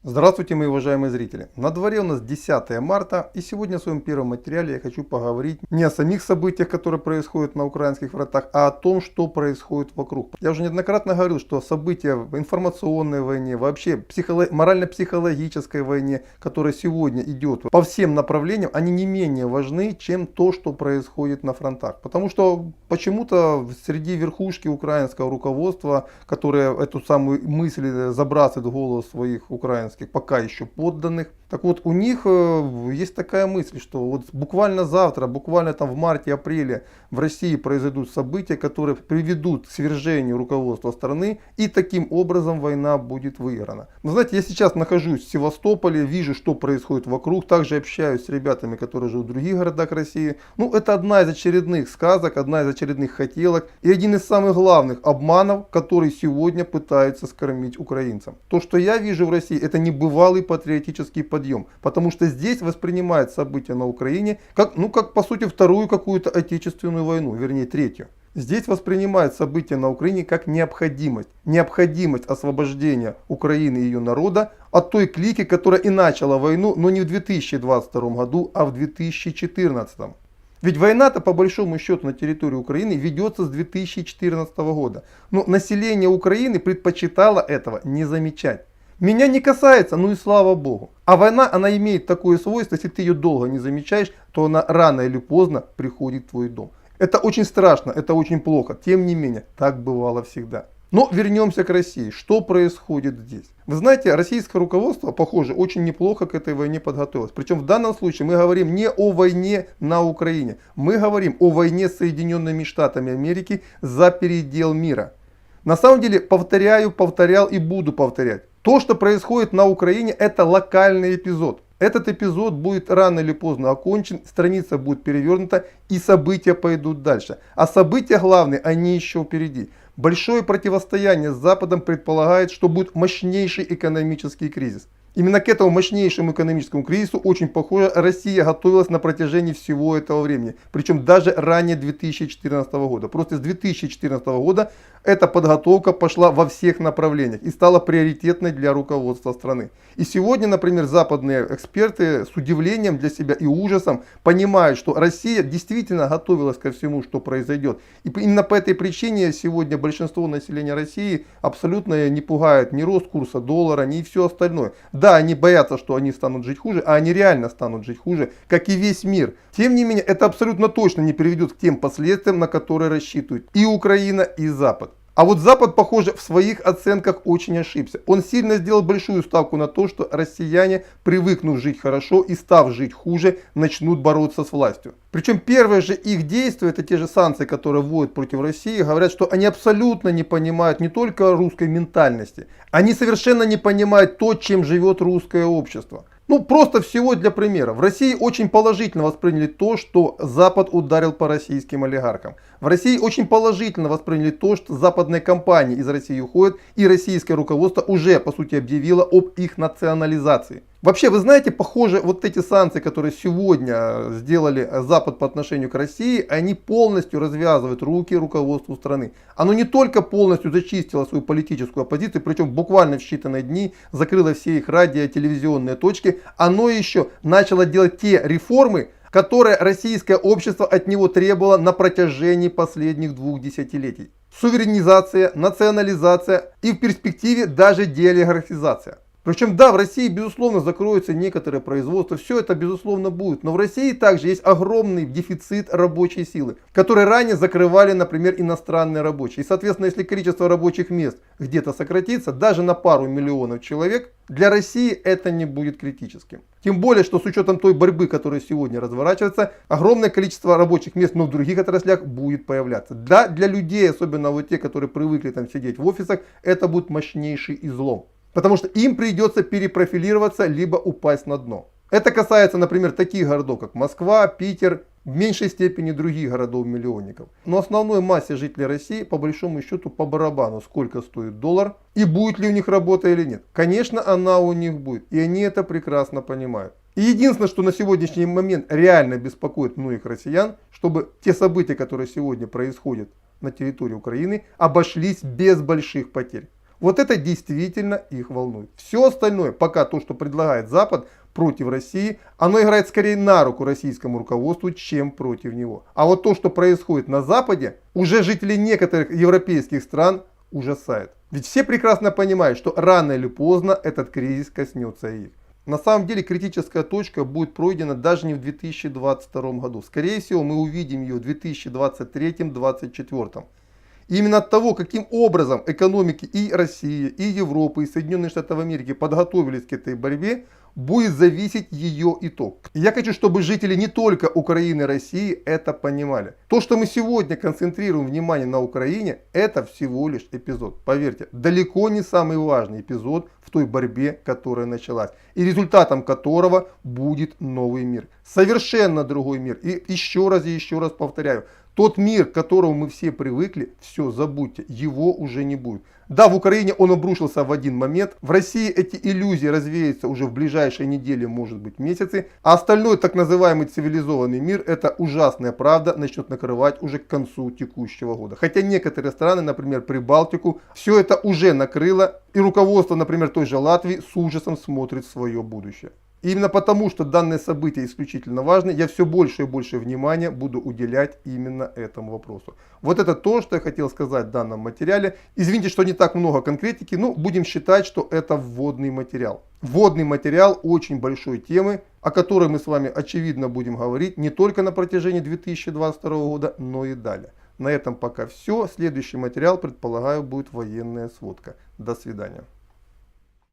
Здравствуйте, мои уважаемые зрители! На дворе у нас 10 марта, и сегодня в своем первом материале я хочу поговорить не о самих событиях, которые происходят на украинских фронтах, а о том, что происходит вокруг. Я уже неоднократно говорил, что события в информационной войне, вообще морально-психологической войне, которая сегодня идет по всем направлениям, они не менее важны, чем то, что происходит на фронтах. Потому что почему-то среди верхушки украинского руководства, которое эту самую мысль забрасывает в голову своих украинских пока еще подданных. Так вот, у них есть такая мысль, что вот буквально завтра, буквально там в марте-апреле в России произойдут события, которые приведут к свержению руководства страны, и таким образом война будет выиграна. Но знаете, я сейчас нахожусь в Севастополе, вижу, что происходит вокруг, также общаюсь с ребятами, которые живут в других городах России. Ну, это одна из очередных сказок, одна из очередных хотелок и один из самых главных обманов, который сегодня пытаются скормить украинцам. То, что я вижу в России, это небывалый патриотический подъем, потому что здесь воспринимают события на Украине как по сути вторую какую-то отечественную войну, вернее третью. Здесь воспринимают события на Украине как необходимость. Необходимость освобождения Украины и ее народа от той клики, которая и начала войну, но не в 2022 году, а в 2014. Ведь война-то по большому счету на территории Украины ведется с 2014 года. Но население Украины предпочитало этого не замечать. Меня не касается, ну и слава богу. А война, она имеет такое свойство, если ты ее долго не замечаешь, то она рано или поздно приходит в твой дом. Это очень страшно, это очень плохо. Тем не менее, так бывало всегда. Но вернемся к России. Что происходит здесь? Вы знаете, российское руководство, похоже, очень неплохо к этой войне подготовилось. Причем в данном случае мы говорим не о войне на Украине. Мы говорим о войне с Соединенными Штатами Америки за передел мира. На самом деле, повторял и буду повторять. То, что происходит на Украине, это локальный эпизод. Этот эпизод будет рано или поздно окончен, страница будет перевернута и события пойдут дальше. А события главные, они еще впереди. Большое противостояние с Западом предполагает, что будет мощнейший экономический кризис. Именно к этому мощнейшему экономическому кризису, очень похоже, Россия готовилась на протяжении всего этого времени. Причем даже ранее 2014 года. Просто с 2014 года эта подготовка пошла во всех направлениях и стала приоритетной для руководства страны. И сегодня, например, западные эксперты с удивлением для себя и ужасом понимают, что Россия действительно готовилась ко всему, что произойдет. И именно по этой причине сегодня большинство населения России абсолютно не пугает ни рост курса доллара, ни все остальное. Да, они боятся, что они станут жить хуже, а они реально станут жить хуже, как и весь мир. Тем не менее, это абсолютно точно не приведет к тем последствиям, на которые рассчитывают и Украина, и Запад. А вот Запад, похоже, в своих оценках очень ошибся. Он сильно сделал большую ставку на то, что россияне, привыкнув жить хорошо и став жить хуже, начнут бороться с властью. Причем первые же их действия, это те же санкции, которые вводят против России, говорят, что они абсолютно не понимают не только русской ментальности, они совершенно не понимают то, чем живет русское общество. Ну, просто всего для примера. В России очень положительно восприняли то, что Запад ударил по российским олигархам. В России очень положительно восприняли то, что западные компании из России уходят, и российское руководство уже, по сути, объявило об их национализации. Вообще, вы знаете, похоже, вот эти санкции, которые сегодня сделали Запад по отношению к России, они полностью развязывают руки руководству страны. Оно не только полностью зачистило свою политическую оппозицию, причем буквально в считанные дни закрыло все их радио, телевизионные точки, оно еще начало делать те реформы, которые российское общество от него требовало на протяжении последних 2 десятилетий. Суверенизация, национализация и в перспективе даже деолигархизация. Причем да, в России безусловно закроются некоторые производства, все это безусловно будет, но в России также есть огромный дефицит рабочей силы, который ранее закрывали, например, иностранные рабочие. И соответственно, если количество рабочих мест где-то сократится, даже на пару миллионов человек, для России это не будет критическим. Тем более, что с учетом той борьбы, которая сегодня разворачивается, огромное количество рабочих мест, но в других отраслях будет появляться. Да, для людей, особенно вот те, которые привыкли там сидеть в офисах, это будет мощнейший излом. Потому что им придется перепрофилироваться, либо упасть на дно. Это касается, например, таких городов, как Москва, Питер, в меньшей степени других городов-миллионников. Но основной массе жителей России, по большому счету, по барабану, сколько стоит доллар и будет ли у них работа или нет. Конечно, она у них будет, и они это прекрасно понимают. И единственное, что на сегодняшний момент реально беспокоит многих россиян, чтобы те события, которые сегодня происходят на территории Украины, обошлись без больших потерь. Вот это действительно их волнует. Все остальное, пока то, что предлагает Запад против России, оно играет скорее на руку российскому руководству, чем против него. А вот то, что происходит на Западе, уже жители некоторых европейских стран ужасает. Ведь все прекрасно понимают, что рано или поздно этот кризис коснется их. На самом деле критическая точка будет пройдена даже не в 2022 году. Скорее всего, мы увидим ее в 2023-2024. Именно от того, каким образом экономики и России, и Европы, и Соединенных Штатов Америки подготовились к этой борьбе, будет зависеть ее итог. И я хочу, чтобы жители не только Украины и России это понимали. То, что мы сегодня концентрируем внимание на Украине, это всего лишь эпизод. Поверьте, далеко не самый важный эпизод в той борьбе, которая началась. И результатом которого будет новый мир. Совершенно другой мир. И еще раз повторяю. Тот мир, к которому мы все привыкли, все, забудьте, его уже не будет. Да, в Украине он обрушился в один момент. В России эти иллюзии развеются уже в ближайшие недели, может быть месяцы. А остальной так называемый цивилизованный мир, это ужасная правда, начнет накрывать уже к концу текущего года. Хотя некоторые страны, например Прибалтику, все это уже накрыло. И руководство, например, той же Латвии с ужасом смотрит в свое будущее. И именно потому, что данное событие исключительно важно, я все больше и больше внимания буду уделять именно этому вопросу. Вот это то, что я хотел сказать в данном материале. Извините, что не так много конкретики, но будем считать, что это вводный материал. Вводный материал очень большой темы, о которой мы с вами очевидно будем говорить не только на протяжении 2022 года, но и далее. На этом пока все. Следующий материал, предполагаю, будет военная сводка. До свидания.